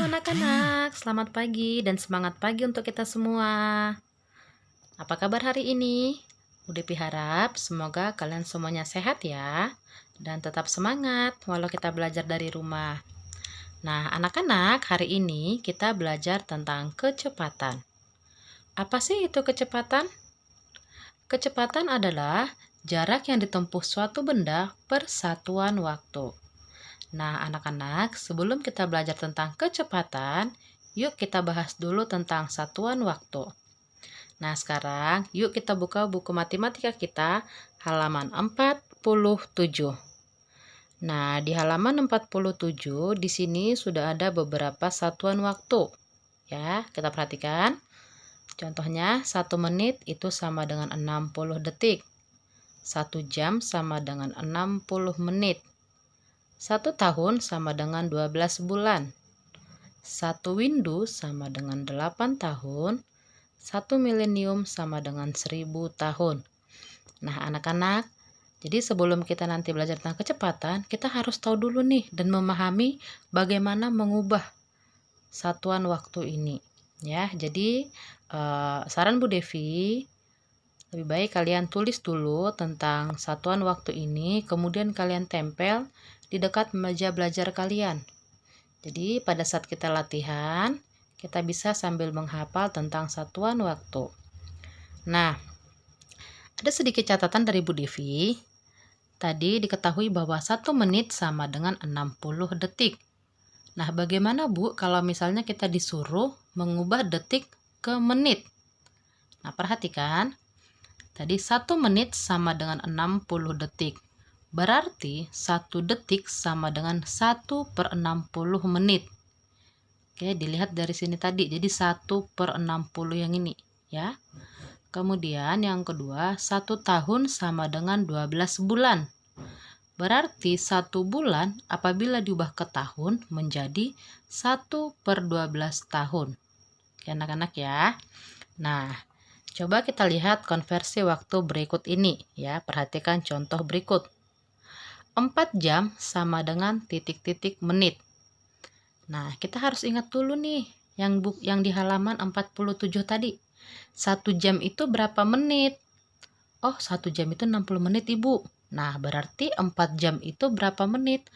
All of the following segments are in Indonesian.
anak-anak, selamat pagi dan semangat pagi untuk kita semua. Apa kabar hari ini? Udah harap semoga kalian semuanya sehat ya dan tetap semangat walau kita belajar dari rumah. Nah, anak-anak, hari ini kita belajar tentang kecepatan. Apa sih itu kecepatan? Kecepatan adalah jarak yang ditempuh suatu benda per satuan waktu. Nah, anak-anak, sebelum kita belajar tentang kecepatan, yuk kita bahas dulu tentang satuan waktu. Nah, sekarang yuk kita buka buku matematika kita halaman 47. Nah, di halaman 47 di sini sudah ada beberapa satuan waktu. Ya, kita perhatikan. Contohnya, 1 menit itu sama dengan 60 detik. 1 jam sama dengan 60 menit. 1 tahun sama dengan 12 bulan. 1 windu sama dengan 8 tahun. 1 milenium sama dengan 1000 tahun. Nah, anak-anak, jadi sebelum kita nanti belajar tentang kecepatan, kita harus tahu dulu nih dan memahami bagaimana mengubah satuan waktu ini. Ya, jadi saran Bu Devi, lebih baik kalian tulis dulu tentang satuan waktu ini, kemudian kalian tempel di dekat meja belajar kalian. Jadi pada saat kita latihan, kita bisa sambil menghafal tentang satuan waktu. Nah, ada sedikit catatan dari Bu Devi. Tadi diketahui bahwa 1 menit sama dengan 60 detik. Nah, bagaimana Bu kalau misalnya kita disuruh mengubah detik ke menit? Nah, perhatikan. Tadi 1 menit sama dengan 60 detik. Berarti 1 detik sama dengan 1/60 menit. Oke, dilihat dari sini tadi. Jadi 1/60 yang ini, ya. Kemudian yang kedua, 1 tahun sama dengan 12 bulan. Berarti 1 bulan apabila diubah ke tahun menjadi 1/12 tahun. Oke, anak-anak ya. Nah, coba kita lihat konversi waktu berikut ini, ya. Perhatikan contoh berikut. 4 jam sama dengan titik-titik menit. Nah, kita harus ingat dulu nih yang di halaman 47 tadi. 1 jam itu berapa menit? Oh, 1 jam itu 60 menit, Ibu. Nah, berarti 4 jam itu berapa menit?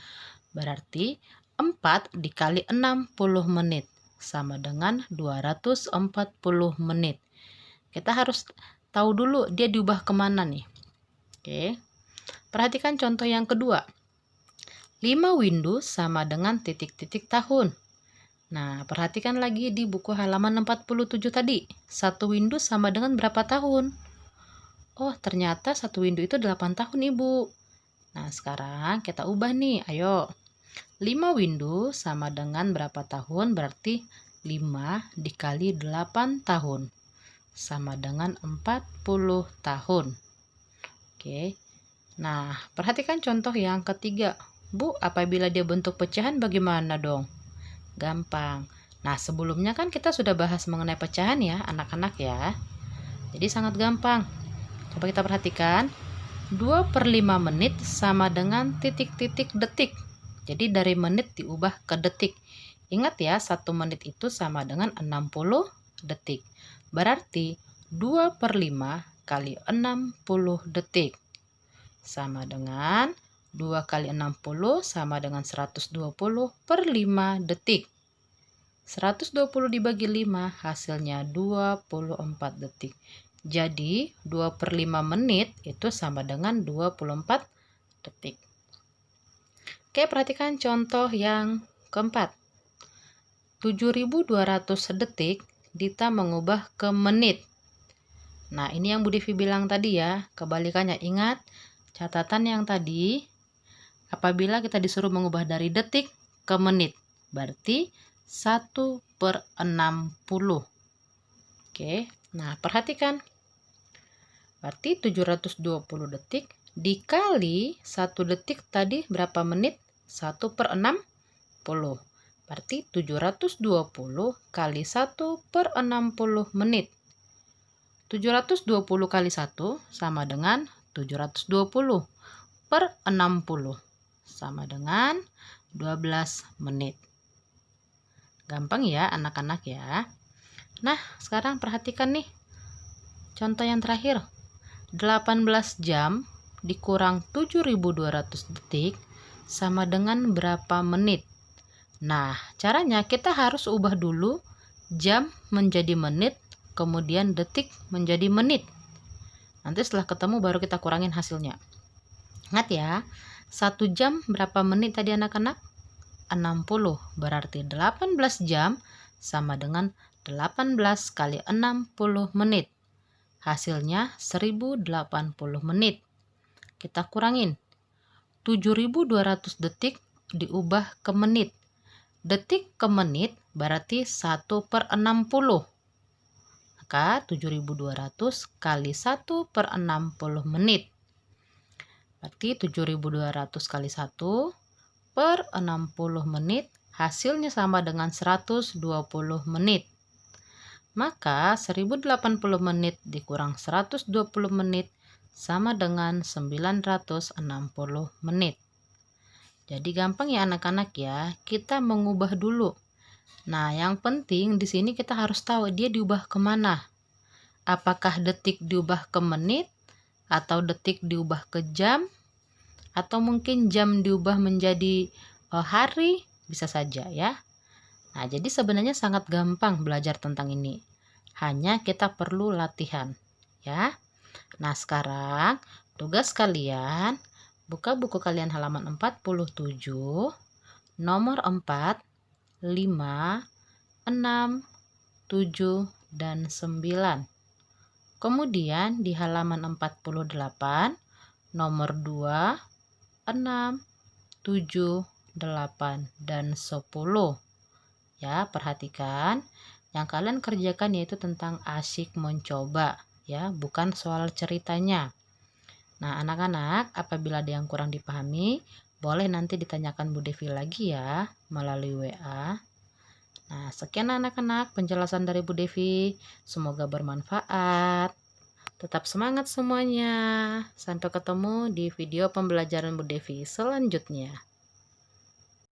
Berarti 4 dikali 60 menit sama dengan 240 menit. Kita harus tahu dulu dia diubah kemana nih. Oke. Perhatikan contoh yang kedua. 5 windu sama dengan titik-titik tahun. Nah, perhatikan lagi di buku halaman 47 tadi. 1 windu sama dengan berapa tahun? Oh, ternyata 1 windu itu 8 tahun, Ibu. Nah, sekarang kita ubah nih. Ayo. 5 windu sama dengan berapa tahun? Berarti 5 dikali 8 tahun. Sama dengan 40 tahun. Oke. Nah, perhatikan contoh yang ketiga. Bu, apabila dia bentuk pecahan bagaimana dong? Gampang. Nah, sebelumnya kan kita sudah bahas mengenai pecahan ya, anak-anak ya. Jadi sangat gampang. Coba kita perhatikan. 2/5 menit sama dengan titik-titik detik. Jadi dari menit diubah ke detik. Ingat ya, 1 menit itu sama dengan 60 detik. Berarti 2/5 kali 60 detik. Sama dengan 2 kali 60 sama dengan 120/5 detik. 120 dibagi 5 hasilnya 24 detik. Jadi 2/5 menit itu sama dengan 24 detik. Oke, perhatikan contoh yang keempat. 7.200 detik Dita mengubah ke menit. Nah, ini yang Bu Devi bilang tadi ya, kebalikannya. Ingat catatan yang tadi, apabila kita disuruh mengubah dari detik ke menit, berarti 1/60. Oke, nah perhatikan. Berarti 720 detik dikali 1 detik tadi berapa menit? 1/60. Berarti 720 kali 1/60 menit. 720 kali 1 sama dengan 720 per 60 sama dengan 12 menit. Gampang ya anak-anak ya. Nah, sekarang perhatikan nih. Contoh yang terakhir. 18 jam dikurang 7.200 detik sama dengan berapa menit? Nah, caranya kita harus ubah dulu jam menjadi menit, kemudian detik menjadi menit. Nanti setelah ketemu baru kita kurangin hasilnya. Ingat ya, 1 jam berapa menit tadi anak-anak? 60. Berarti 18 jam sama dengan 18 kali 60 menit. Hasilnya 1080 menit. Kita kurangin. 7.200 detik diubah ke menit. Detik ke menit berarti 1/60. Maka 7.200 kali 1/60 menit. Berarti 7.200 kali 1/60 menit. Hasilnya sama dengan 120 menit. Maka 1080 menit dikurang 120 menit sama dengan 960 menit. Jadi gampang ya anak-anak ya, kita mengubah dulu. Nah, yang penting di sini kita harus tahu dia diubah kemana. Apakah detik diubah ke menit, atau detik diubah ke jam, atau mungkin jam diubah menjadi hari, bisa saja ya. Nah, jadi sebenarnya sangat gampang belajar tentang ini. Hanya kita perlu latihan, ya. Nah, sekarang tugas kalian, buka buku kalian halaman 47, nomor 4, 5, 6, 7, dan 9. Kemudian di halaman 48, nomor 2, 6, 7, 8, dan 10. Ya, perhatikan. Yang kalian kerjakan yaitu tentang asyik mencoba, ya, bukan soal ceritanya. Nah, anak-anak, apabila ada yang kurang dipahami, boleh nanti ditanyakan Bu Devi lagi ya, melalui WA. Nah, sekian anak-anak penjelasan dari Bu Devi. Semoga bermanfaat. Tetap semangat semuanya. Sampai ketemu di video pembelajaran Bu Devi selanjutnya.